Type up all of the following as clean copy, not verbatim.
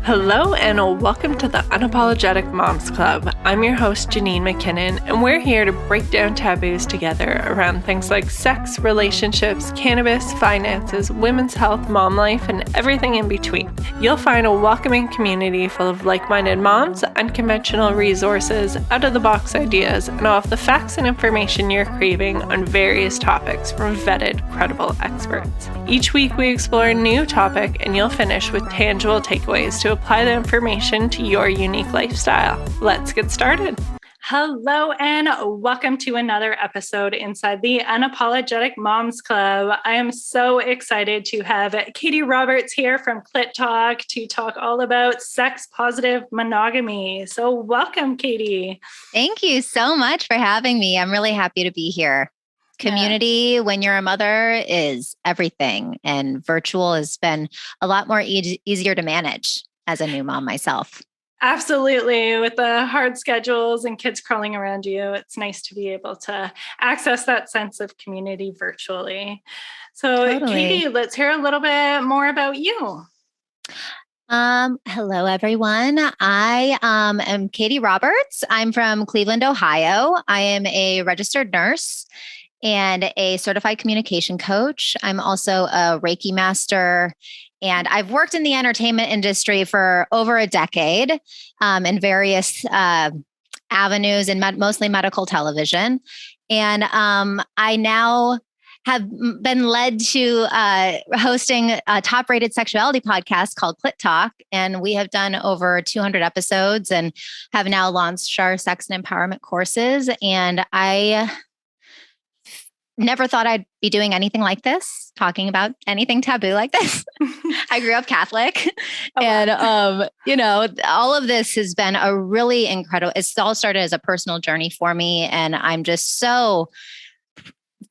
Hello and welcome to the Unapologetic Moms Club. I'm your host, Janine McKinnon, and we're here to break down taboos together around things like sex, relationships, cannabis, finances, women's health, mom life, and everything in between. You'll find a welcoming community full of like-minded moms, unconventional resources, out-of-the-box ideas, and all of the facts and information you're craving on various topics from vetted, credible experts. Each week we explore a new topic, and you'll finish with tangible takeaways to apply the information to your unique lifestyle. Let's get started. Hello and welcome to another episode inside the Unapologetic Moms Club. I am so excited to have Katie Roberts here from Clit Talk to talk all about sex positive monogamy. So welcome, Katie. Thank you so much for having me. I'm really happy to be here. Community when you're a mother is everything, and virtual has been a lot more easier to manage as a new mom myself. Absolutely. With the hard schedules and kids crawling around you, it's nice to be able to access that sense of community virtually. So, totally. Katie, let's hear a little bit more about you. Hello, everyone. I am Katie Roberts. I'm from Cleveland, Ohio. I am a registered nurse and a certified communication coach. I'm also a Reiki master, and I've worked in the entertainment industry for over a decade in various avenues and mostly medical television. And I now have been led to hosting a top-rated sexuality podcast called Clit Talk. And we have done over 200 episodes and have now launched our sex and empowerment courses. And I never thought I'd be doing anything like this, talking about anything taboo like this. I grew up Catholic. And, all of this has been a really incredible, it's all started as a personal journey for me. And I'm just so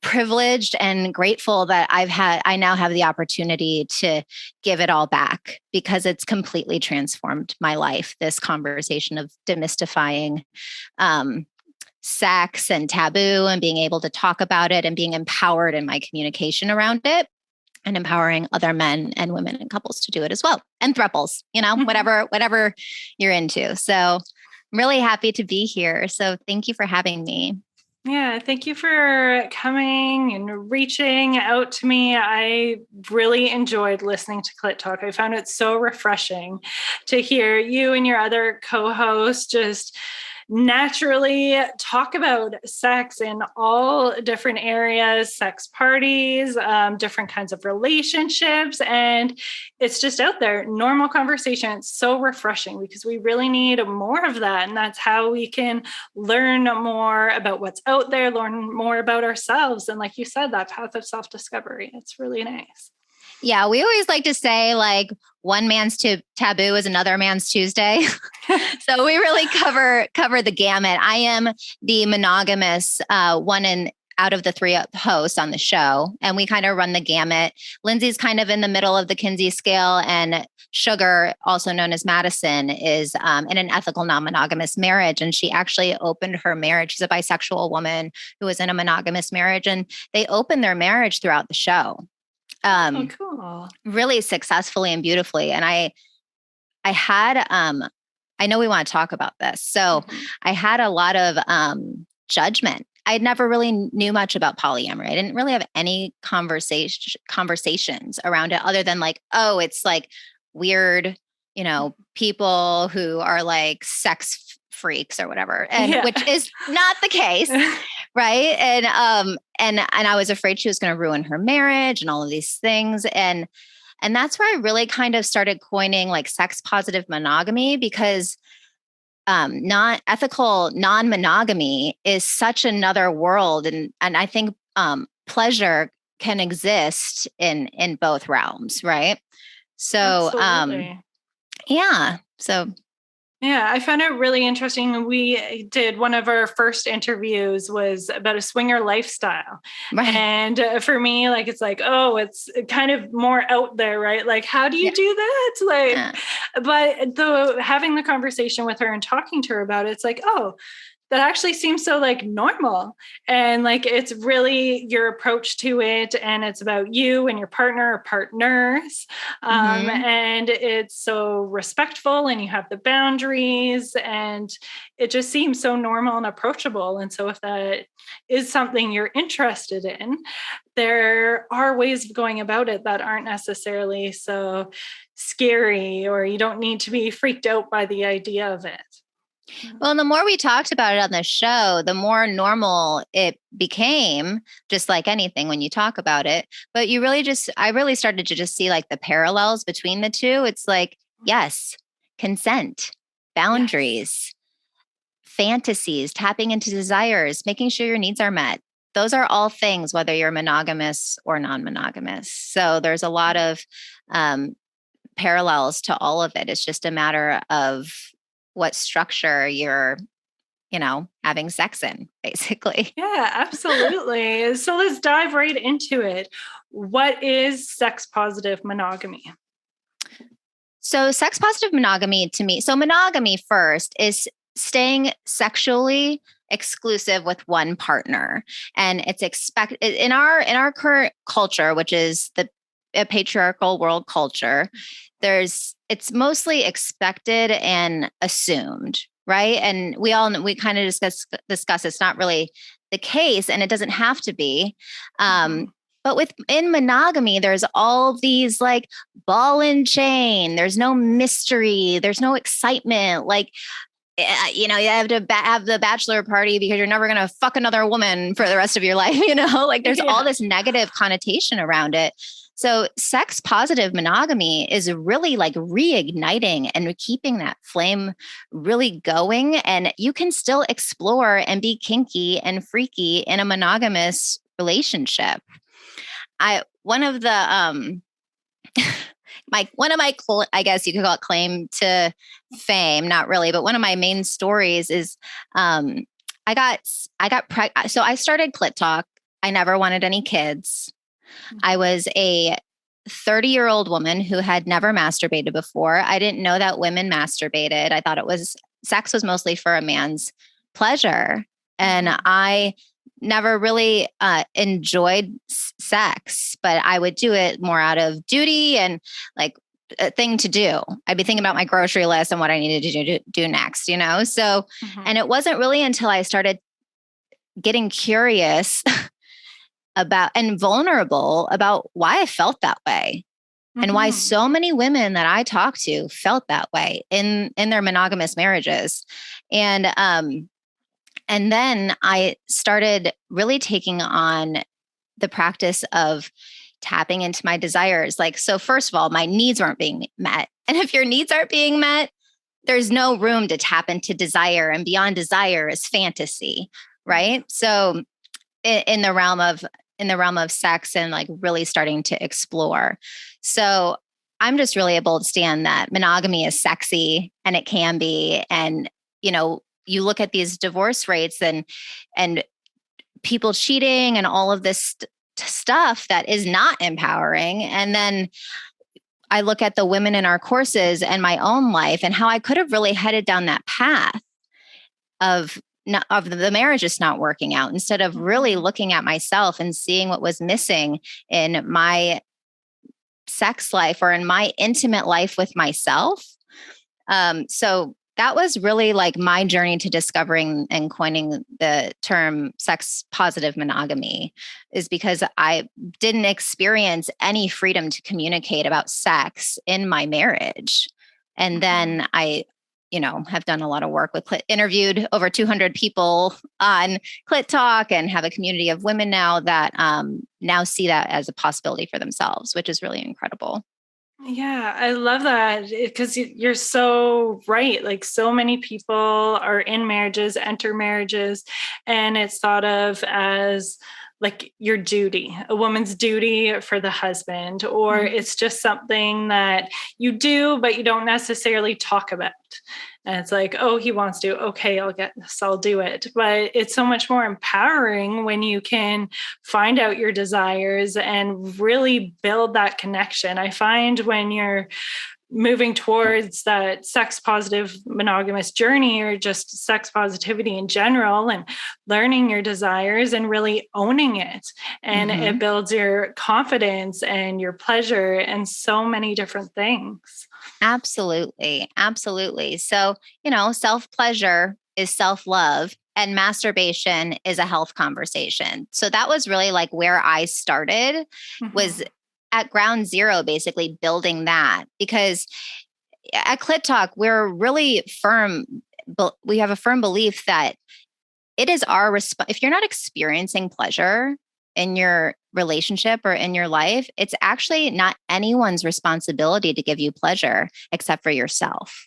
privileged and grateful that I now have the opportunity to give it all back, because it's completely transformed my life. This conversation of demystifying, sex and taboo and being able to talk about it and being empowered in my communication around it and empowering other men and women and couples to do it as well. And thruples, whatever you're into. So I'm really happy to be here. So thank you for having me. Yeah, thank you for coming and reaching out to me. I really enjoyed listening to Clit Talk. I found it so refreshing to hear you and your other co-hosts just naturally talk about sex in all different areas, sex parties, different kinds of relationships. And it's just out there, normal conversation. It's so refreshing because we really need more of that. And that's how we can learn more about what's out there, learn more about ourselves. And like you said, that path of self-discovery, it's really nice. Yeah, we always like to say like one man's taboo is another man's Tuesday. So we really cover the gamut. I am the monogamous one out of the three hosts on the show, and we kind of run the gamut. Lindsay's kind of in the middle of the Kinsey scale, and Sugar, also known as Madison, is in an ethical non-monogamous marriage. And she actually opened her marriage. She's a bisexual woman who was in a monogamous marriage, and they opened their marriage throughout the show. Cool. Really successfully and beautifully. And I had, I know we want to talk about this. So I had a lot of judgment. I never really knew much about polyamory. I didn't really have any conversations around it other than like, oh, it's like weird, people who are like sex freaks or whatever, and which is not the case. Right. And I was afraid she was going to ruin her marriage and all of these things. And that's where I really kind of started coining like sex positive monogamy, because not ethical non-monogamy is such another world. And I think pleasure can exist in both realms. Right. So, Yeah, I found it really interesting. We did one of our first interviews was about a swinger lifestyle. Right. And for me, like, it's like, oh, it's kind of more out there, right? Like, how do you do that? But having the conversation with her and talking to her about it, it's like, oh, that actually seems so like normal. And like, it's really your approach to it. And it's about you and your partner or partners. And it's so respectful and you have the boundaries and it just seems so normal and approachable. And so if that is something you're interested in, there are ways of going about it that aren't necessarily so scary, or you don't need to be freaked out by the idea of it. Well, the more we talked about it on the show, the more normal it became, just like anything when you talk about it. But I really started to just see like the parallels between the two. It's like, yes, consent, boundaries, fantasies, tapping into desires, making sure your needs are met. Those are all things, whether you're monogamous or non-monogamous. So there's a lot of parallels to all of it. It's just a matter of what structure you're, having sex in, basically. Yeah, absolutely. So let's dive right into it. What is sex positive monogamy? So sex positive monogamy to me, so monogamy first is staying sexually exclusive with one partner. And it's expected in our current culture, which is a patriarchal world culture, it's mostly expected and assumed, right? And we kind of discuss it's not really the case, and it doesn't have to be. But in monogamy, there's all these like ball and chain. There's no mystery. There's no excitement. Like, you have to have the bachelor party because you're never going to fuck another woman for the rest of your life. Like there's all this negative connotation around it. So sex positive monogamy is really like reigniting and keeping that flame really going. And you can still explore and be kinky and freaky in a monogamous relationship. One of my, I guess you could call it claim to fame, not really, but one of my main stories is, I got pregnant. So I started Clit Talk. I never wanted any kids. I was a 30-year-old woman who had never masturbated before. I didn't know that women masturbated. I thought sex was mostly for a man's pleasure. And I never really enjoyed sex, but I would do it more out of duty and like a thing to do. I'd be thinking about my grocery list and what I needed to do next, So, and it wasn't really until I started getting curious about and vulnerable about why I felt that way and why so many women that I talked to felt that way in their monogamous marriages. And then I started really taking on the practice of tapping into my desires. Like, so first of all, my needs weren't being met. And if your needs aren't being met, there's no room to tap into desire, and beyond desire is fantasy, right? So in the realm of sex and like really starting to explore. So I'm just really able to stand that monogamy is sexy, and it can be. And, you look at these divorce rates and people cheating and all of this stuff that is not empowering. And then I look at the women in our courses and my own life and how I could have really headed down that path of the marriage just not working out, instead of really looking at myself and seeing what was missing in my sex life or in my intimate life with myself. So that was really like my journey to discovering and coining the term sex positive monogamy, is because I didn't experience any freedom to communicate about sex in my marriage. And then I have done a lot of work with interviewed over 200 people on Clit Talk and have a community of women now that now see that as a possibility for themselves, which is really incredible. Yeah, I love that, because you're so right. Like, so many people are in marriages, enter marriages, and it's thought of as like your duty, a woman's duty for the husband, or it's just something that you do, but you don't necessarily talk about. And it's like, oh, he wants to, okay, I'll do it. But it's so much more empowering when you can find out your desires and really build that connection. I find when you're moving towards that sex positive monogamous journey, or just sex positivity in general, and learning your desires and really owning it. And it builds your confidence and your pleasure and so many different things. Absolutely. Absolutely. So, self-pleasure is self-love, and masturbation is a health conversation. So that was really like where I started, was at ground zero, basically building that, because at Clit Talk, we're really firm. We have a firm belief that it is our if you're not experiencing pleasure in your relationship or in your life, it's actually not anyone's responsibility to give you pleasure except for yourself.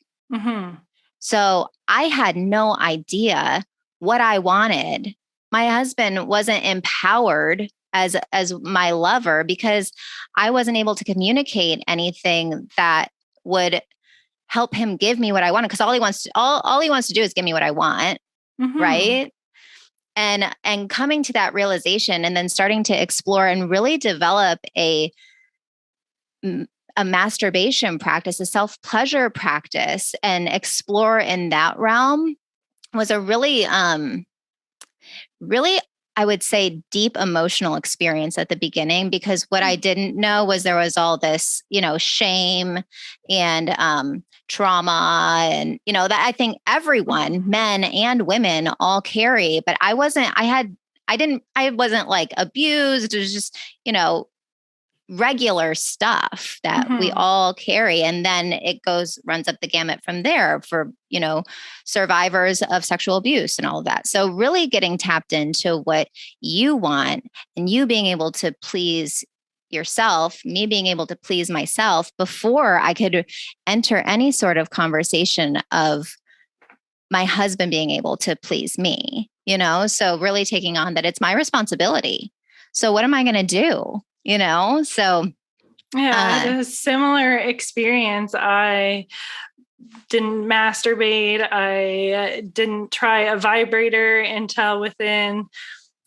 So I had no idea what I wanted. My husband wasn't empowered as my lover because I wasn't able to communicate anything that would help him give me what I wanted. Because all he wants to do is give me what I want, right? And coming to that realization, and then starting to explore and really develop a masturbation practice, a self-pleasure practice, and explore in that realm was a really, I would say, deep emotional experience at the beginning, because what I didn't know was there was all this, shame and trauma, and, that I think everyone, men and women, all carry, but I wasn't like abused. It was just, regular stuff that we all carry. And then it runs up the gamut from there for, survivors of sexual abuse and all of that. So really getting tapped into what you want, and you being able to please yourself, me being able to please myself before I could enter any sort of conversation of my husband being able to please me, so really taking on that it's my responsibility. So what am I going to do? So yeah, I had a similar experience. I didn't masturbate. I didn't try a vibrator until within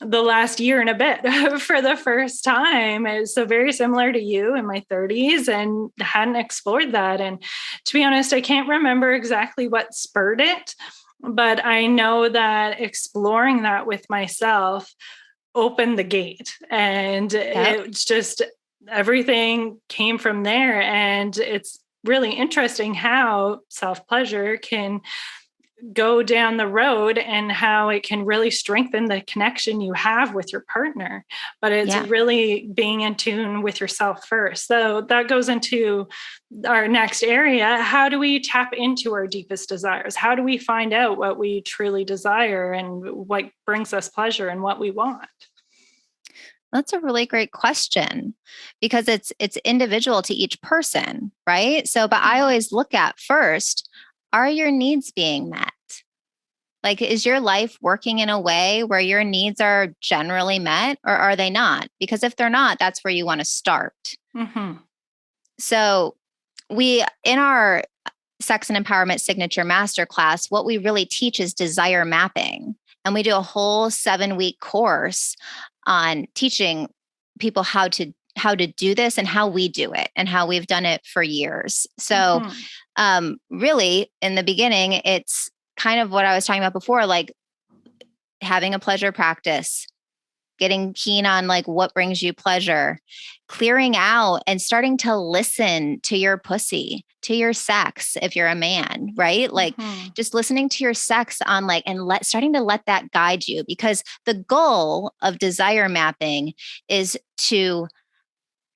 the last year and a bit for the first time. So very similar to you, in my 30s, and hadn't explored that. And to be honest, I can't remember exactly what spurred it, but I know that exploring that with myself opened the gate, and it's just everything came from there. And it's really interesting how self-pleasure can go down the road and how it can really strengthen the connection you have with your partner. But it's really being in tune with yourself first. So that goes into our next area. How do we tap into our deepest desires? How do we find out what we truly desire and what brings us pleasure and what we want? That's a really great question, because it's individual to each person, right? So, but I always look at first, are your needs being met? Like, is your life working in a way where your needs are generally met, or are they not? Because if they're not, that's where you want to start. So in our Sex and Empowerment Signature Masterclass, what we really teach is desire mapping. And we do a whole 7-week course on teaching people how to do this and how we do it and how we've done it for years. So really, in the beginning, it's kind of what I was talking about before, like having a pleasure practice, getting keen on like what brings you pleasure, clearing out and starting to listen to your pussy, to your sex if you're a man, right? Like just listening to your sex on like, and starting to let that guide you, because the goal of desire mapping is to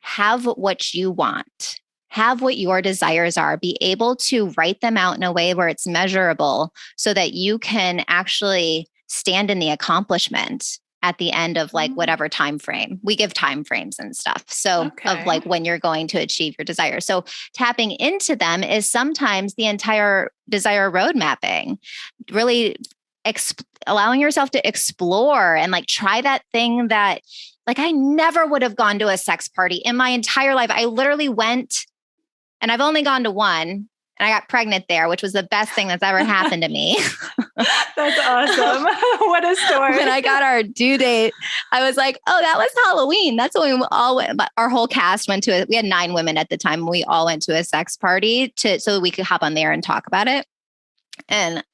have what you want, have what your desires are, be able to write them out in a way where it's measurable so that you can actually stand in the accomplishment at the end of like whatever time frame. We give time frames and stuff. So of like when you're going to achieve your desire. So tapping into them is sometimes the entire desire road mapping, really allowing yourself to explore and like try that thing that like I never would have gone to a sex party in my entire life. I literally went, and I've only gone to one, And I got pregnant there, which was the best thing that's ever happened to me. That's awesome. What a story. When I got our due date, I was like, oh, that was Halloween. That's when we all went. But our whole cast went to it. We had 9 women at the time. We all went to a sex party so we could hop on there and talk about it. And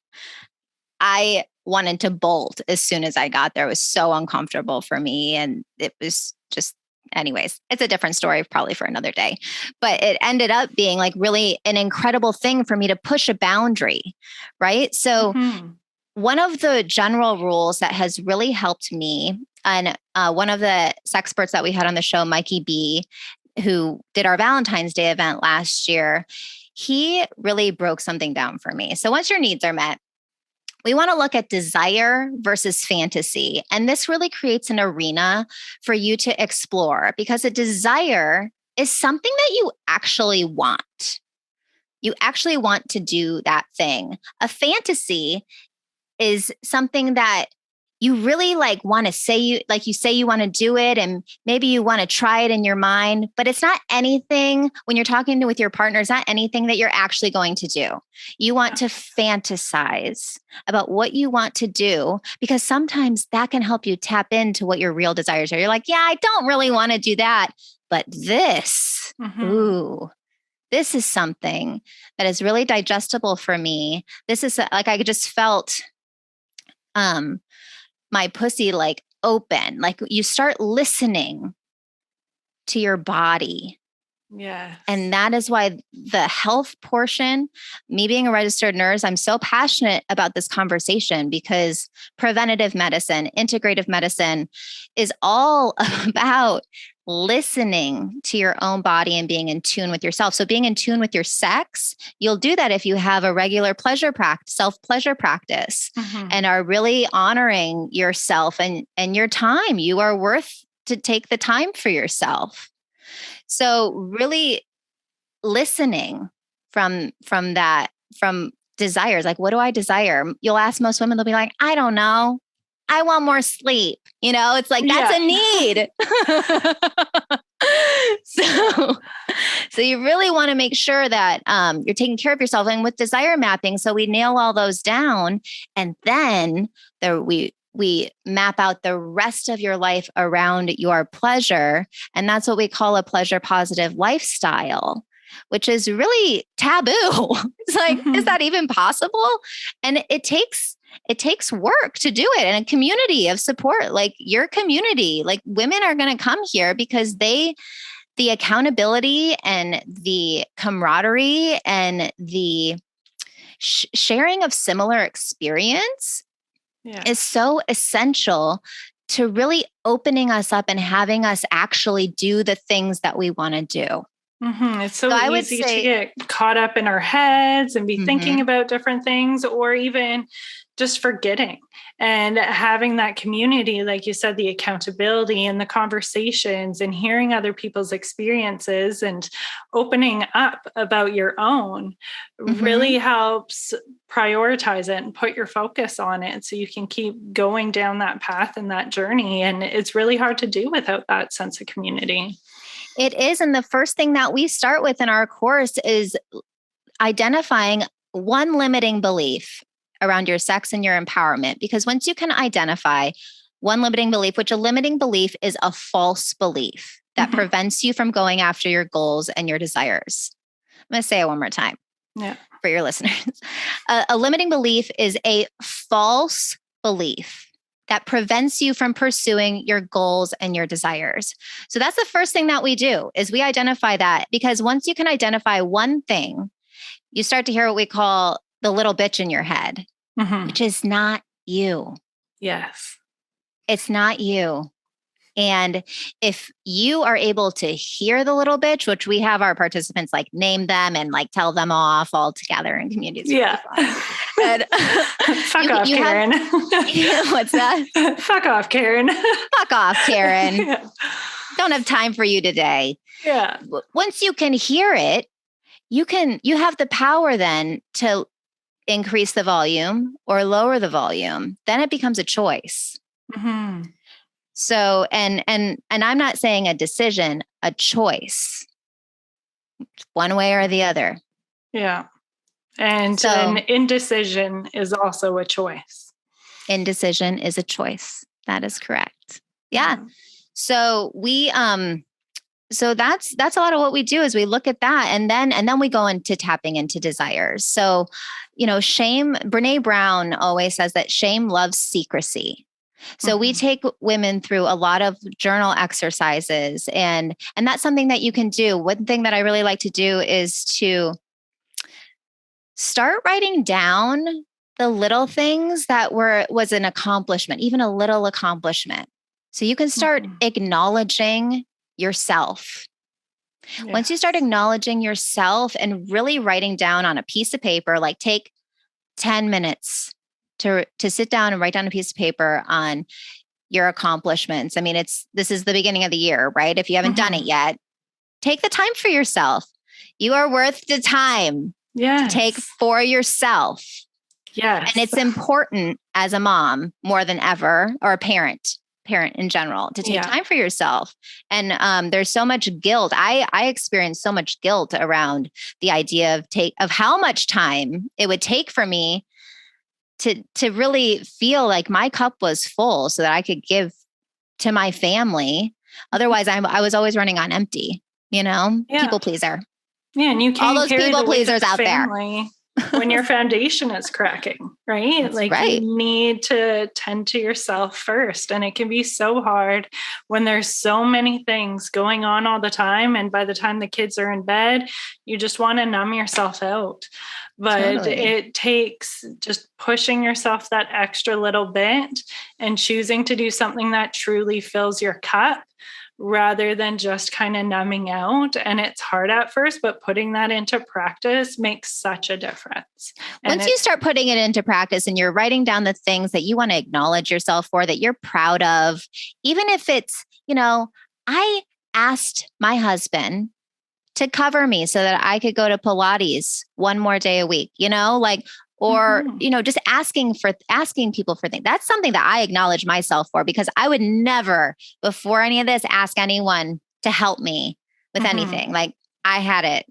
I wanted to bolt as soon as I got there. It was so uncomfortable for me. And it was just, anyways, it's a different story probably for another day. But it ended up being like really an incredible thing for me to push a boundary, right? So one of the general rules that has really helped me, and one of the sexperts that we had on the show, Mikey B, who did our Valentine's Day event last year, he really broke something down for me. So once your needs are met, we want to look at desire versus fantasy. And this really creates an arena for you to explore, because a desire is something that you actually want. You actually want to do that thing. A fantasy is something that you really like want to say, you say you want to do it, and maybe you want to try it in your mind, but it's not anything when you're talking with your partner, it's not anything that you're actually going to do. You want to fantasize about what you want to do, because sometimes that can help you tap into what your real desires are. You're like, yeah, I don't really want to do that, but this, this is something that is really digestible for me. This is like, I just felt, my pussy like open, like you start listening to your body. Yeah. And that is why the health portion, me being a registered nurse, I'm so passionate about this conversation, because preventative medicine, integrative medicine is all about listening to your own body and being in tune with yourself. So being in tune with your sex, you'll do that if you have a regular pleasure practice, self-pleasure practice, and are really honoring yourself and your time. You are worth to take the time for yourself. So really listening from desires, like, what do I desire? You'll ask most women, they'll be like, I don't know. I want more sleep. It's like, that's a need. So you really want to make sure that you're taking care of yourself. And with desire mapping, so we nail all those down, and then we map out the rest of your life around your pleasure. And that's what we call a pleasure positive lifestyle, which is really taboo. It's like, is that even possible? And it takes work to do it, and a community of support, like your community, like women are going to come here because the accountability and the camaraderie and the sharing of similar experience is so essential to really opening us up and having us actually do the things that we want to do. It's so easy to get caught up in our heads and be thinking about different things, or even just forgetting. And having that community, like you said, the accountability and the conversations and hearing other people's experiences and opening up about your own really helps prioritize it and put your focus on it, so you can keep going down that path and that journey. And it's really hard to do without that sense of community. It is. And the first thing that we start with in our course is identifying one limiting belief around your sex and your empowerment. Because once you can identify one limiting belief, which a limiting belief is a false belief that prevents you from going after your goals and your desires. I'm going to say it one more time for your listeners. A limiting belief is a false belief that prevents you from pursuing your goals and your desires. So that's the first thing that we do, is we identify that, because once you can identify one thing, you start to hear what we call the little bitch in your head, which is not you. Yes. It's not you. And if you are able to hear the little bitch, which we have our participants like name them and like tell them off all together in communities. Yeah. And, Fuck off, Karen. What's that? Fuck off, Karen. Fuck off, Karen. Don't have time for you today. Yeah. Once you can hear it, you have the power then to increase the volume or lower the volume. Then it becomes a choice. So, and I'm not saying a decision, a choice, one way or the other. Yeah. And So an indecision is also a choice. indecision is a choice. That is correct. Yeah. So so that's a lot of what we do is we look at that and then we go into tapping into desires. So, shame, Brene Brown always says that shame loves secrecy. So we take women through a lot of journal exercises and that's something that you can do. One thing that I really like to do is to start writing down the little things that was an accomplishment, even a little accomplishment. So you can start acknowledging yourself. Yes. Once you start acknowledging yourself and really writing down on a piece of paper, like take 10 minutes to sit down and write down a piece of paper on your accomplishments. I mean, this is the beginning of the year, right? If you haven't done it yet, take the time for yourself. You are worth the time to take for yourself. Yes. And it's important as a mom more than ever, or a parent in general, to take time for yourself. And there's so much guilt. I experienced so much guilt around the idea of how much time it would take for me to really feel like my cup was full so that I could give to my family. Otherwise, I was always running on empty, people pleaser. Yeah. And you can't all those carry people the weight pleasers of the out family when your foundation is cracking, right? That's like right. You need to tend to yourself first. And it can be so hard when there's so many things going on all the time. And by the time the kids are in bed, you just want to numb yourself out. But It takes just pushing yourself that extra little bit and choosing to do something that truly fills your cup, rather than just kind of numbing out. And it's hard at first, but putting that into practice makes such a difference. Once you start putting it into practice and you're writing down the things that you want to acknowledge yourself for, that you're proud of, even if it's, I asked my husband to cover me so that I could go to Pilates one more day a week, or just asking people for things. That's something that I acknowledge myself for, because I would never, before any of this, ask anyone to help me with anything. Like I had it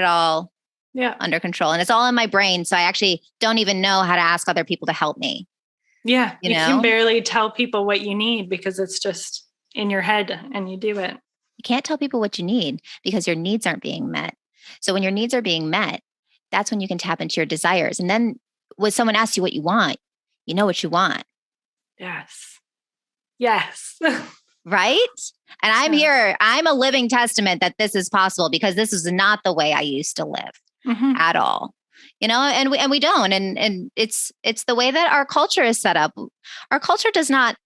all under control, and it's all in my brain. So I actually don't even know how to ask other people to help me. Yeah. You can barely tell people what you need because it's just in your head and you do it. You can't tell people what you need because your needs aren't being met. So when your needs are being met, that's when you can tap into your desires. And then when someone asks you what you want, you know what you want. Yes. Right? And I'm here. I'm a living testament that this is possible, because this is not the way I used to live at all. And we don't. And it's the way that our culture is set up. Our culture does not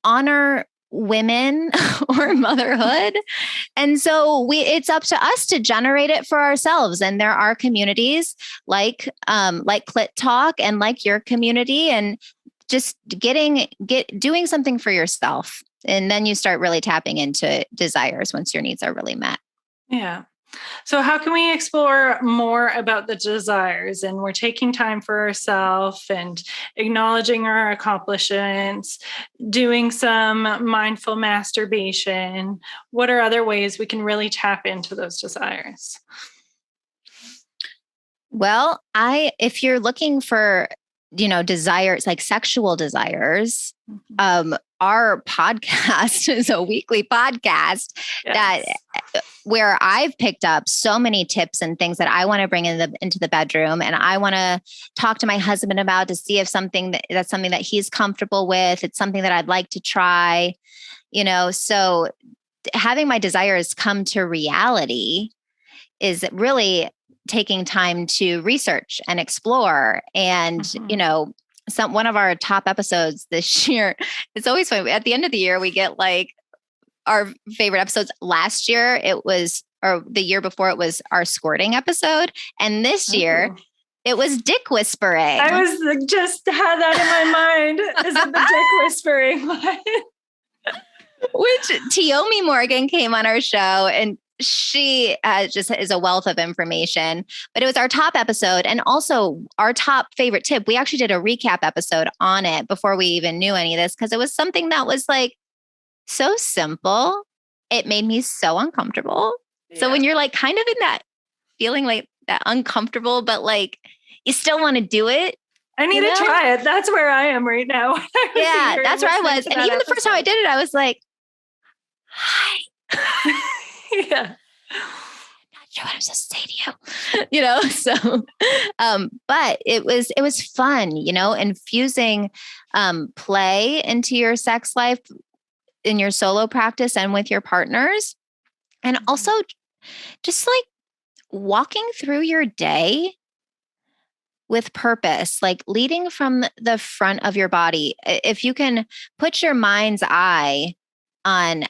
honor women or motherhood. And so it's up to us to generate it for ourselves. And there are communities like Clit Talk and like your community, and just doing something for yourself. And then you start really tapping into desires once your needs are really met. Yeah. So how can we explore more about the desires? And we're taking time for ourselves and acknowledging our accomplishments, doing some mindful masturbation. What are other ways we can really tap into those desires? Well, if you're looking for, desires, like sexual desires, our podcast is a weekly podcast where I've picked up so many tips and things that I want to bring into the bedroom, and I want to talk to my husband about, to see if that's something that he's comfortable with. It's something that I'd like to try, so having my desires come to reality is really taking time to research and explore. And, one of our top episodes this year, it's always fun. At the end of the year, we get like our favorite episodes. Last year or the year before, it was our squirting episode. And this year it was dick whispering. I was just had that in my mind. Is it the dick whispering one? Which Tiomi Morgan came on our show, and she just is a wealth of information. But it was our top episode, and also our top favorite tip. We actually did a recap episode on it before we even knew any of this, because it was something that was like so simple. It made me so uncomfortable. Yeah. So when you're like kind of in that feeling like that uncomfortable, but like you still want to do it. I need to try it. That's where I am right now. Yeah, that's where I was. And even the first time I did it, I was like, hi. Yeah. Not sure what I'm supposed to say to you. So but it was fun, infusing play into your sex life in your solo practice and with your partners. And also just like walking through your day with purpose, like leading from the front of your body. If you can put your mind's eye on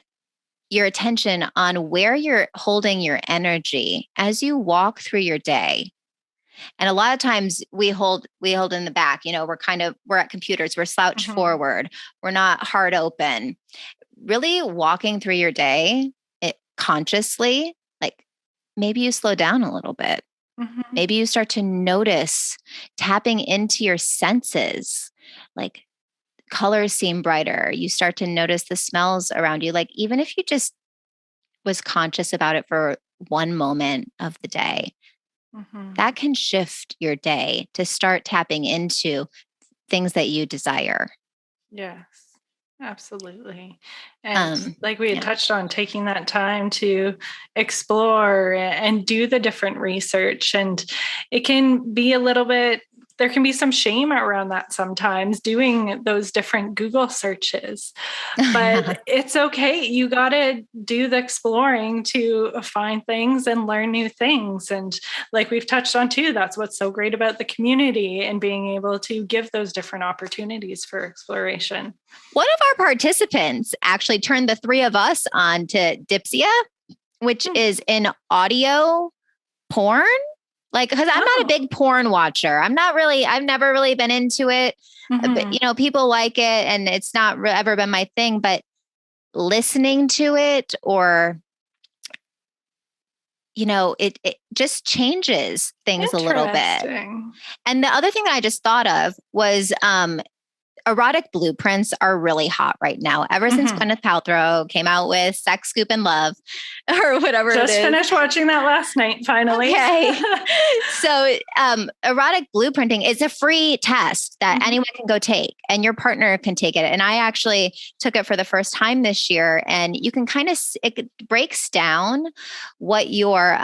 your attention on where you're holding your energy as you walk through your day. And a lot of times we hold in the back, we're at computers, we're slouched forward, we're not hard open. Really walking through your day consciously, like maybe you slow down a little bit. Maybe you start to notice tapping into your senses, like colors seem brighter. You start to notice the smells around you. Like even if you just was conscious about it for one moment of the day, that can shift your day to start tapping into things that you desire. Yes, absolutely. And like we had touched on, taking that time to explore and do the different research. And it can be there can be some shame around that sometimes, doing those different Google searches, but it's okay. You got to do the exploring to find things and learn new things. And like we've touched on too, that's what's so great about the community and being able to give those different opportunities for exploration. One of our participants actually turned the three of us on to Dipsia, which is an audio porn. Like, because I'm not a big porn watcher. I've never really been into it. But, people like it and it's not ever been my thing. But listening to it or, it just changes things a little bit. And the other thing that I just thought of was erotic blueprints are really hot right now. Ever since Gwyneth Paltrow came out with Sex, Scoop, and Love, or whatever it is. Just finished watching that last night, finally. Okay. So erotic blueprinting is a free test that anyone can go take, and your partner can take it. And I actually took it for the first time this year, and you can it breaks down what your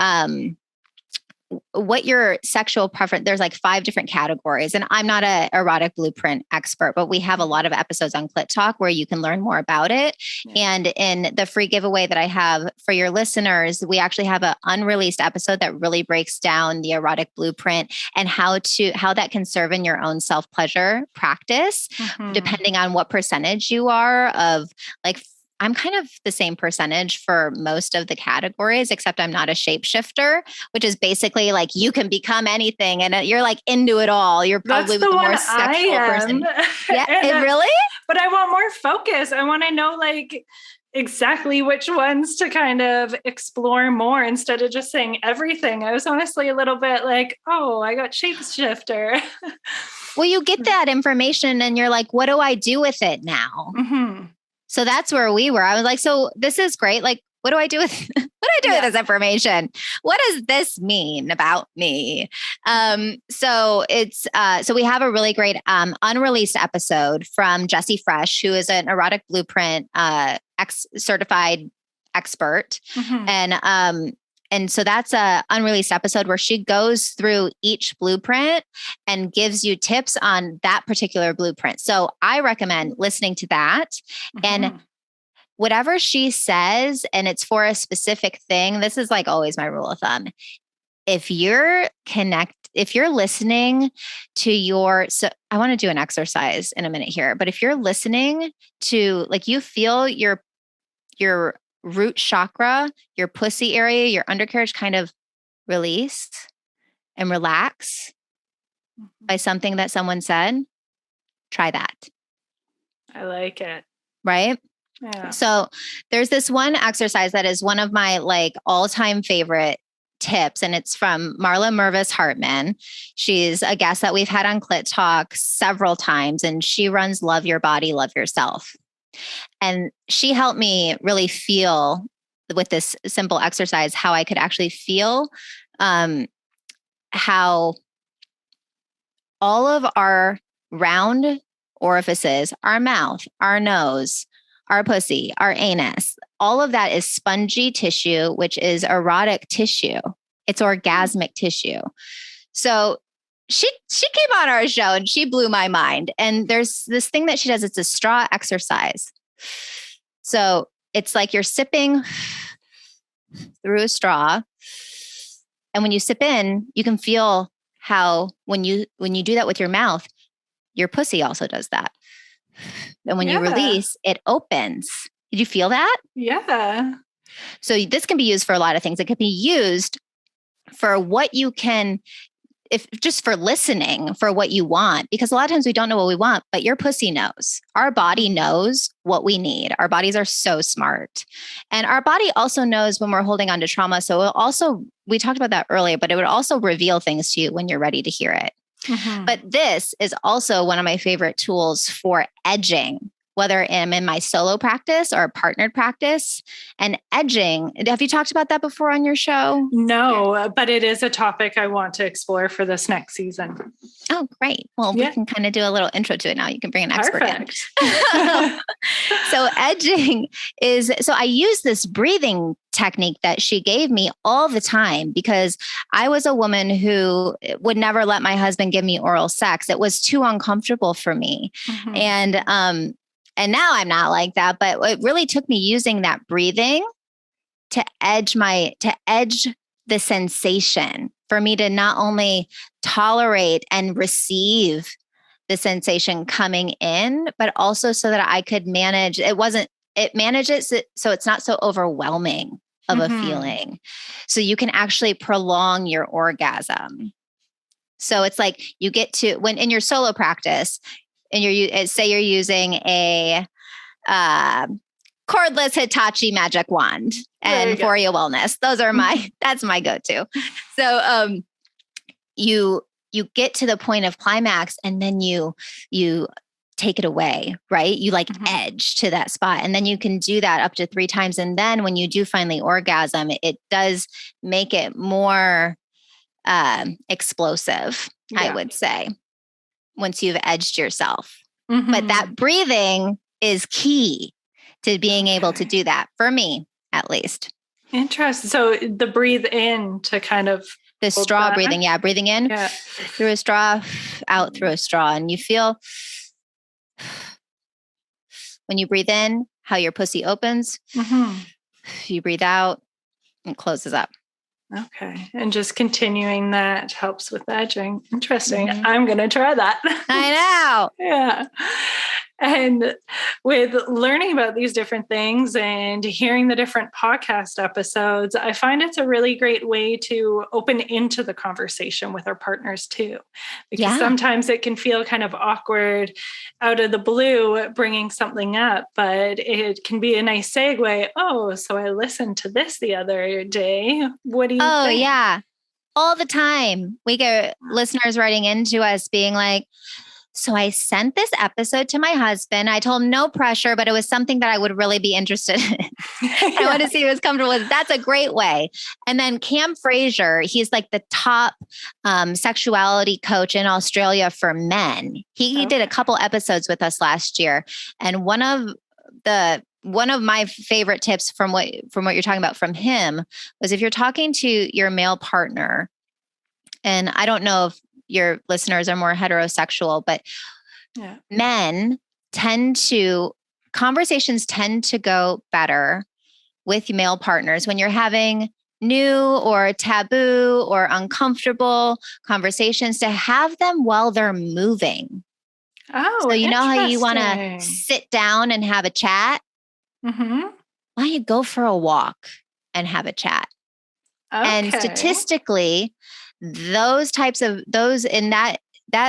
sexual preference, there's like 5 different categories. And I'm not an erotic blueprint expert, but we have a lot of episodes on Clit Talk where you can learn more about it. Yeah. And in the free giveaway that I have for your listeners, we actually have an unreleased episode that really breaks down the erotic blueprint and how that can serve in your own self-pleasure practice, depending on what percentage you are of like. I'm kind of the same percentage for most of the categories, except I'm not a shapeshifter, which is basically like you can become anything and you're like into it all. You're probably the more sexual person. Yeah, really? But I want more focus. I want to know like exactly which ones to kind of explore more instead of just saying everything. I was honestly a little bit like, oh, I got shapeshifter. Well, you get that information and you're like, what do I do with it now? So that's where we were. I was like, so this is great. Like, what do I do with with this information? What does this mean about me? So it's so we have a really great unreleased episode from Jessie Fresh, who is an erotic blueprint certified expert. And so that's a unreleased episode where she goes through each blueprint and gives you tips on that particular blueprint. So I recommend listening to that. And whatever she says, and it's for a specific thing, this is like always my rule of thumb. If you're listening to so I want to do an exercise in a minute here, but if you're listening to, like, you feel your root chakra, your pussy area, your undercarriage kind of release and relax by something that someone said, try that. I like it. Right? Yeah. So there's this one exercise that is one of my like all-time favorite tips, and it's from Marla Mervis Hartman. She's a guest that we've had on Clit Talk several times, and she runs Love Your Body, Love Yourself. And she helped me really feel with this simple exercise how I could actually feel how all of our round orifices, our mouth, our nose, our pussy, our anus, all of that is spongy tissue, which is erotic tissue. It's orgasmic tissue. So she came on our show and she blew my mind. And there's this thing that she does. It's a straw exercise. So it's like you're sipping through a straw. And when you sip in, you can feel how when you do that with your mouth, your pussy also does that. And when you release, it opens. Did you feel that? Yeah. So this can be used for a lot of things. It can be used for what you can, if just for listening for what you want, because a lot of times we don't know what we want, but your pussy knows. Our body knows what we need. Our bodies are so smart. And our body also knows when we're holding on to trauma. So it also, we talked about that earlier, but it would also reveal things to you when you're ready to hear it. Mm-hmm. But this is also one of my favorite tools for edging, whether I'm in my solo practice or a partnered practice. And edging, have you talked about that before on your show? No, but it is a topic I want to explore for this next season. Oh, great. Well, we can kind of do a little intro to it now. You can bring an expert in. So edging is, so I use this breathing technique that she gave me all the time because I was a woman who would never let my husband give me oral sex. It was too uncomfortable for me. Mm-hmm. And now I'm not like that, but it really took me using that breathing to edge the sensation, for me to not only tolerate and receive the sensation coming in, but also so that I could manage. It manages it so it's not so overwhelming of a feeling. So you can actually prolong your orgasm. So it's like you get to, when in your solo practice, and say you're using a cordless Hitachi magic wand and Foria Wellness. Those are that's my go-to. So you get to the point of climax and then you take it away, right? You edge to that spot. And then you can do that up to 3 times. And then when you do finally orgasm, it does make it more explosive, I would say, once you've edged yourself. Mm-hmm. But that breathing is key to being able to do that, for me, at least. Interesting. So the breathe in to kind of... The straw breathing. Yeah. Breathing in through a straw, out through a straw. And you feel when you breathe in, how your pussy opens. Mm-hmm. You breathe out and closes up. Okay. And just continuing that helps with edging. Interesting. Mm-hmm. I'm going to try that. I know. Yeah. And with learning about these different things and hearing the different podcast episodes, I find it's a really great way to open into the conversation with our partners too. Because sometimes it can feel kind of awkward out of the blue bringing something up, but it can be a nice segue. Oh, so I listened to this the other day. What do you think? Oh, yeah. All the time. We get listeners writing into us being like, so I sent this episode to my husband. I told him no pressure, but it was something that I would really be interested in. I want to see he was comfortable with. That's a great way. And then Cam Fraser, he's like the top sexuality coach in Australia for men. He did a couple episodes with us last year. And one of my favorite tips from what you're talking about from him was, if you're talking to your male partner, and I don't know if your listeners are more heterosexual, but men conversations tend to go better with male partners when you're having new or taboo or uncomfortable conversations, to have them while they're moving. Oh, so you know how you want to sit down and have a chat? Mm-hmm. Why don't you go for a walk and have a chat? Okay. And statistically, those in that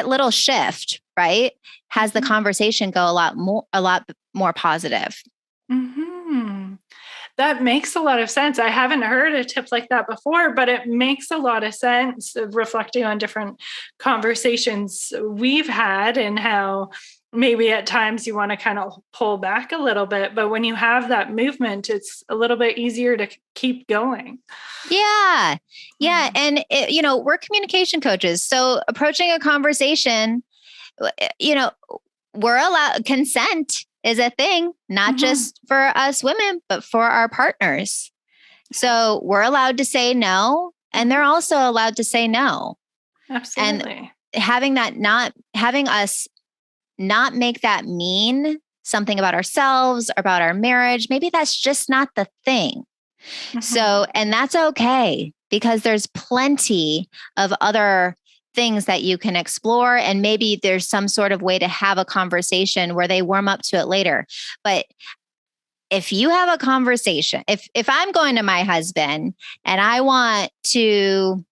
little shift, right, has the conversation go a lot more positive. Mm-hmm. That makes a lot of sense. I haven't heard a tip like that before, but it makes a lot of sense, reflecting on different conversations we've had and how maybe at times you want to kind of pull back a little bit, but when you have that movement, it's a little bit easier to keep going. Yeah. Yeah. And, we're communication coaches. So approaching a conversation, we're allowed, consent is a thing, not just for us women, but for our partners. So we're allowed to say no, and they're also allowed to say no. Absolutely. And having us not make that mean something about ourselves or about our marriage. Maybe that's just not the thing. So, and that's okay, because there's plenty of other things that you can explore. And maybe there's some sort of way to have a conversation where they warm up to it later. But if you have a conversation, if I'm going to my husband and I want to,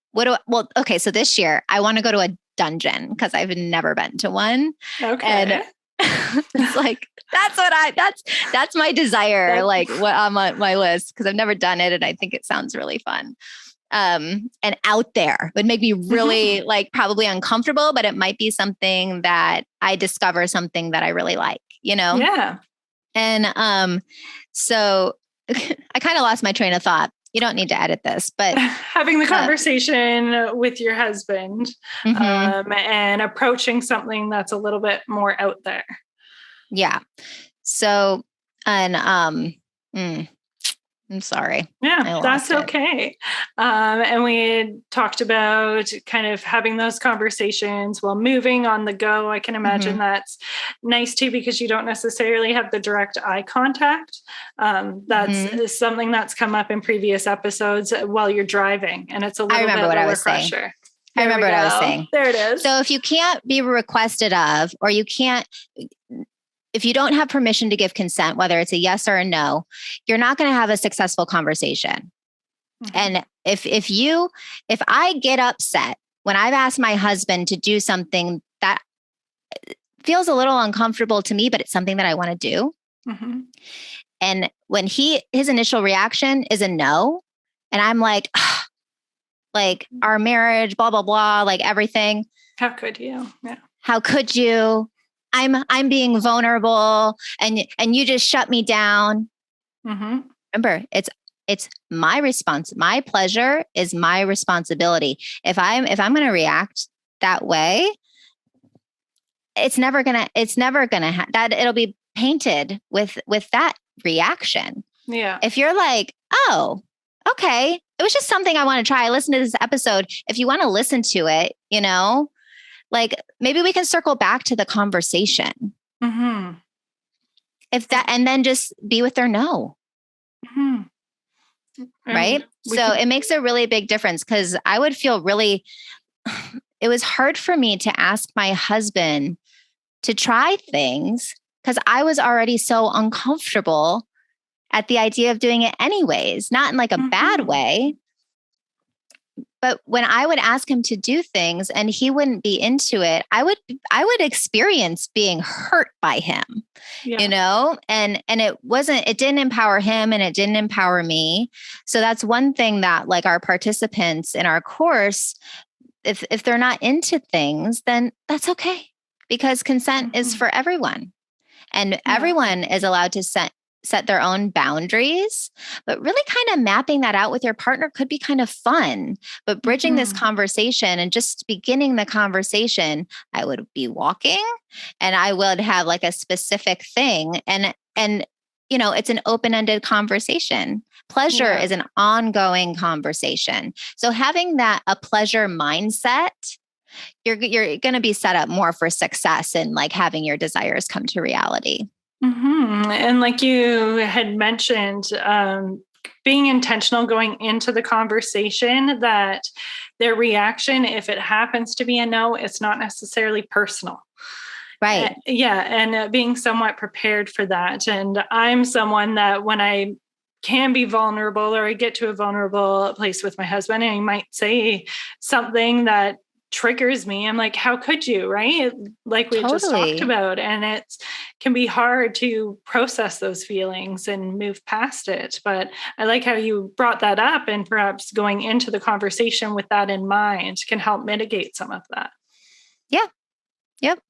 okay, so this year I want to go to a dungeon because I've never been to one. Okay. And it's like, that's my desire, like what on my list, because I've never done it and I think it sounds really fun. And out there would make me really like probably uncomfortable, but it might be something that I discover something that I really like, Yeah. And so I kind of lost my train of thought. You don't need to edit this, but having the conversation with your husband and approaching something that's a little bit more out there. Yeah. So, and I'm sorry. Yeah, that's okay. And we had talked about kind of having those conversations while moving on the go. I can imagine that's nice too, because you don't necessarily have the direct eye contact. That's something that's come up in previous episodes while you're driving, and it's a little bit lower pressure. I remember what I was saying. There it is. So if you can't be requested of, or if you don't have permission to give consent, whether it's a yes or a no, you're not going to have a successful conversation. And if I get upset when I've asked my husband to do something that feels a little uncomfortable to me, but it's something that I want to do. And when his initial reaction is a no, and I'm like our marriage, blah, blah, blah, like everything. How could you? Yeah. How could you? I'm being vulnerable and you just shut me down. Remember, it's my response. My pleasure is my responsibility. If I'm going to react that way, it's never gonna that it'll be painted with that reaction. Yeah. If you're like, oh, okay, it was just something I want to try. Listen to this episode. If you want to listen to it, like maybe we can circle back to the conversation. If that, and then just be with their no. Right. So it makes a really big difference, because I would feel it was hard for me to ask my husband to try things because I was already so uncomfortable at the idea of doing it anyways, not in like a bad way. But when I would ask him to do things and he wouldn't be into it, I would experience being hurt by him, and it didn't empower him and it didn't empower me. So that's one thing that like our participants in our course, if they're not into things, then that's okay, because consent is for everyone, and everyone is allowed to set their own boundaries, but really kind of mapping that out with your partner could be kind of fun. But bridging this conversation and just beginning the conversation, I would be walking and I would have like a specific thing. And it's an open-ended conversation. Pleasure is an ongoing conversation. So having a pleasure mindset, you're going to be set up more for success and like having your desires come to reality. And like you had mentioned, being intentional going into the conversation, that their reaction, if it happens to be a no, it's not necessarily personal. Right. And being somewhat prepared for that. And I'm someone that when I can be vulnerable, or I get to a vulnerable place with my husband and he might say something that triggers me, I'm like, how could you, right? Like we just talked about, and it can be hard to process those feelings and move past it. But I like how you brought that up, and perhaps going into the conversation with that in mind can help mitigate some of that. Yeah. Yep.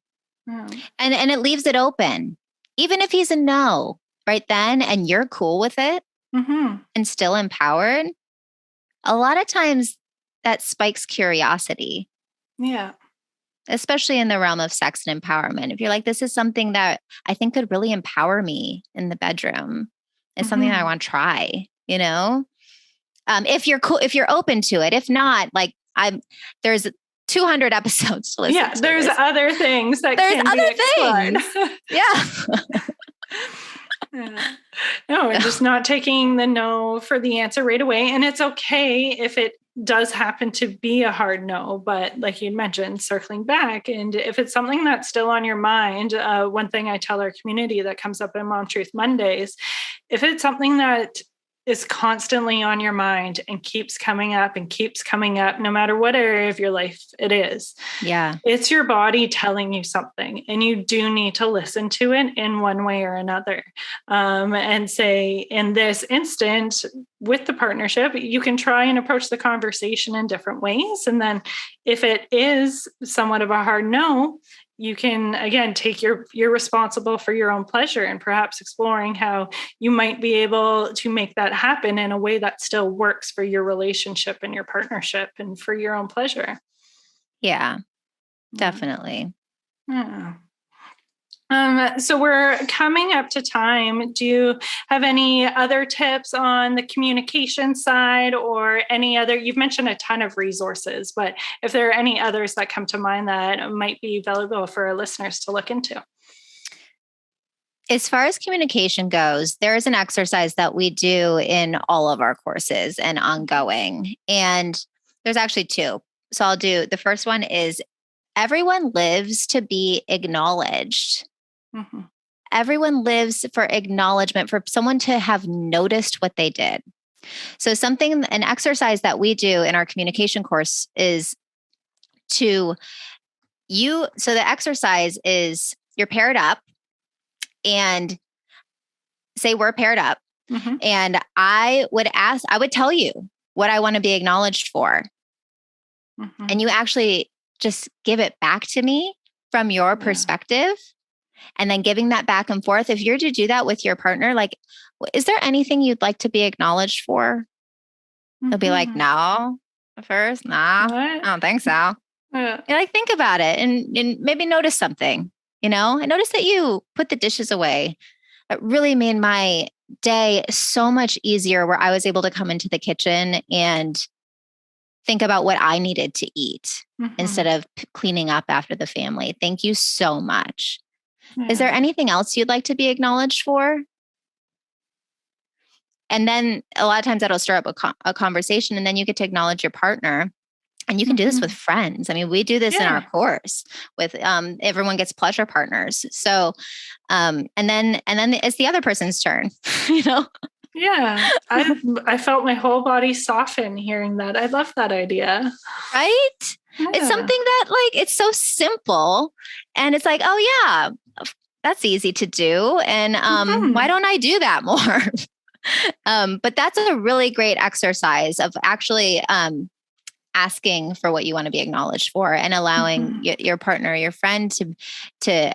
Yeah. And it leaves it open. Even if he's a no right then and you're cool with it and still empowered, a lot of times that spikes curiosity. Yeah. Especially in the realm of sex and empowerment. If you're like, this is something that I think could really empower me in the bedroom. It's something that I want to try, you know? If you're cool, if you're open to it. If not, like there's 200 episodes to listen yeah, to. There's other things that can be explored. Yeah. Yeah. No, we're just not taking the no for the answer right away. And it's okay if it does happen to be a hard no. But like you mentioned, circling back, and if it's something that's still on your mind, one thing I tell our community that comes up in Mom Truth Mondays, if it's something that is constantly on your mind and keeps coming up, no matter what area of your life it is. Yeah. It's your body telling you something, and you do need to listen to it in one way or another. And say, in this instant with the partnership, you can try and approach the conversation in different ways. And then if it is somewhat of a hard no, you can, again, you're responsible for your own pleasure, and perhaps exploring how you might be able to make that happen in a way that still works for your relationship and your partnership and for your own pleasure. Yeah, definitely. Yeah. So we're coming up to time. Do you have any other tips on the communication side, or any other? You've mentioned a ton of resources, but if there are any others that come to mind that might be valuable for our listeners to look into? As far as communication goes, there is an exercise that we do in all of our courses and ongoing. And there's actually two. So I'll do the first one is everyone lives to be acknowledged. Mm-hmm. Everyone lives for acknowledgement, for someone to have noticed what they did. So an exercise that we do in our communication course is so the exercise is you're paired up and say we're paired up. Mm-hmm. And I would tell you what I want to be acknowledged for. Mm-hmm. And you actually just give it back to me from your perspective. And then giving that back and forth. If you're to do that with your partner, like, is there anything you'd like to be acknowledged for? They'll be like, no. First, nah, I don't think so. Yeah. You're like, think about it and maybe notice something, you know? I noticed that you put the dishes away. It really made my day so much easier, where I was able to come into the kitchen and think about what I needed to eat instead of cleaning up after the family. Thank you so much. Yeah. Is there anything else you'd like to be acknowledged for? And then a lot of times that'll stir up a conversation, and then you get to acknowledge your partner. And you can do this with friends. I mean, we do this in our course with everyone gets pleasure partners. So, and then it's the other person's turn, you know? Yeah. I felt my whole body soften hearing that. I love that idea. Right? Yeah. It's something that, like, it's so simple, and it's like, oh yeah, that's easy to do. And why don't I do that more? But that's a really great exercise of actually asking for what you want to be acknowledged for, and allowing your partner, your friend to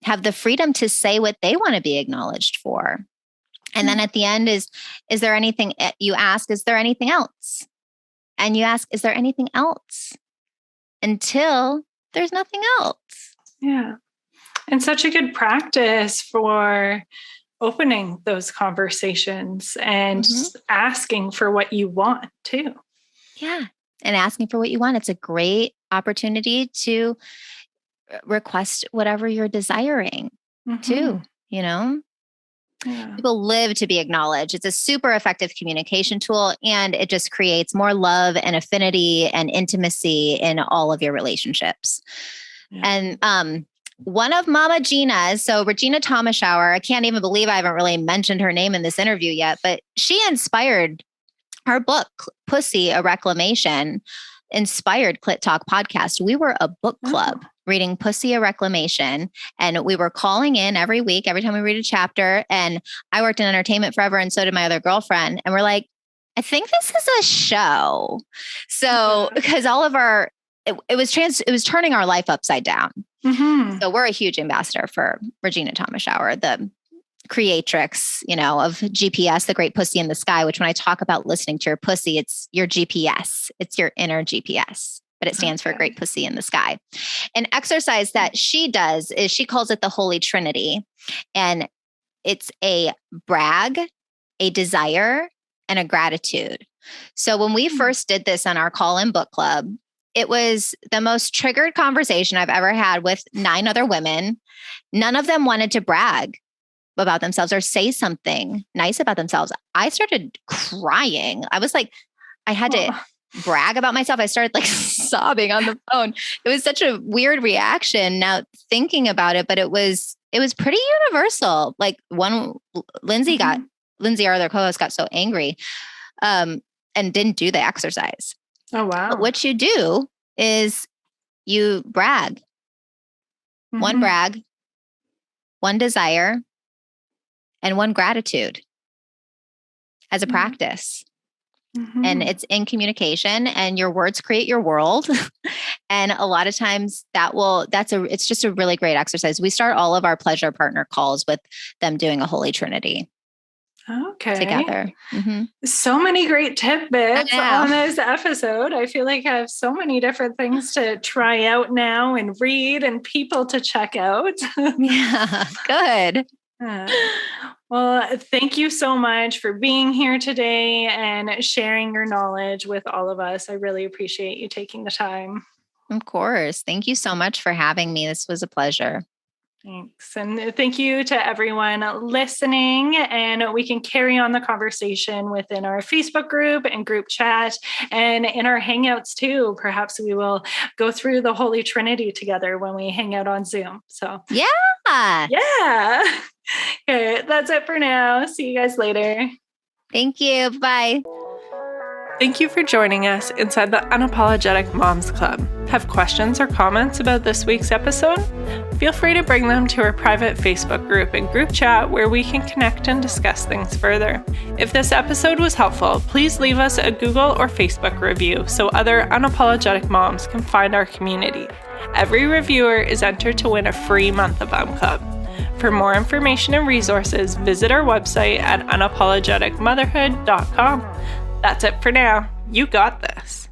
have the freedom to say what they want to be acknowledged for. And then at the end is there anything, you ask, is there anything else? And you ask, is there anything else? Until there's nothing else. Yeah. And such a good practice for opening those conversations and asking for what you want too. Yeah. And asking for what you want. It's a great opportunity to request whatever you're desiring too, you know? Yeah. People live to be acknowledged. It's a super effective communication tool, and it just creates more love and affinity and intimacy in all of your relationships. Yeah. And one of Mama Gina's, so Regina Thomashower, I can't even believe I haven't really mentioned her name in this interview yet, but she inspired her book, Pussy, a Reclamation, inspired Clit Talk podcast. We were a book club reading Pussy, a Reclamation, and we were calling in every week, every time we read a chapter. And I worked in entertainment forever, and so did my other girlfriend. And we're like, I think this is a show. So because all of our it was turning our life upside down. Mm-hmm. So we're a huge ambassador for Regina Thomas Shower, the creatrix, of GPS, the great pussy in the sky, which when I talk about listening to your pussy, it's your GPS. It's your inner GPS, but it stands for great pussy in the sky. An exercise that she does is she calls it the Holy Trinity. And it's a brag, a desire, and a gratitude. So when we first did this on our call-in book club, it was the most triggered conversation I've ever had with 9 other women. None of them wanted to brag about themselves or say something nice about themselves. I started crying. I was like, I had to brag about myself. I started like sobbing on the phone. It was such a weird reaction now thinking about it, but it was pretty universal. Like Lindsay, our other co-host, got so angry and didn't do the exercise. Oh, wow. But what you do is you brag. Mm-hmm. One brag, one desire, and one gratitude as a practice. Mm-hmm. And it's in communication, and your words create your world. And a lot of times it's just a really great exercise. We start all of our pleasure partner calls with them doing a Holy Trinity. Okay. Together. Mm-hmm. So many great tidbits on this episode. I feel like I have so many different things to try out now and read and people to check out. Yeah, good. Well, thank you so much for being here today and sharing your knowledge with all of us. I really appreciate you taking the time. Of course. Thank you so much for having me. This was a pleasure. Thanks. And thank you to everyone listening. And we can carry on the conversation within our Facebook group and group chat and in our Hangouts too. Perhaps we will go through the Holy Trinity together when we hang out on Zoom. So yeah. Okay, that's it for now. See you guys later. Thank you. Bye. Thank you for joining us inside the Unapologetic Moms Club. Have questions or comments about this week's episode? Feel free to bring them to our private Facebook group and group chat where we can connect and discuss things further. If this episode was helpful, please leave us a Google or Facebook review so other unapologetic moms can find our community. Every reviewer is entered to win a free month of Club. For more information and resources, visit our website at unapologeticmotherhood.com. That's it for now. You got this.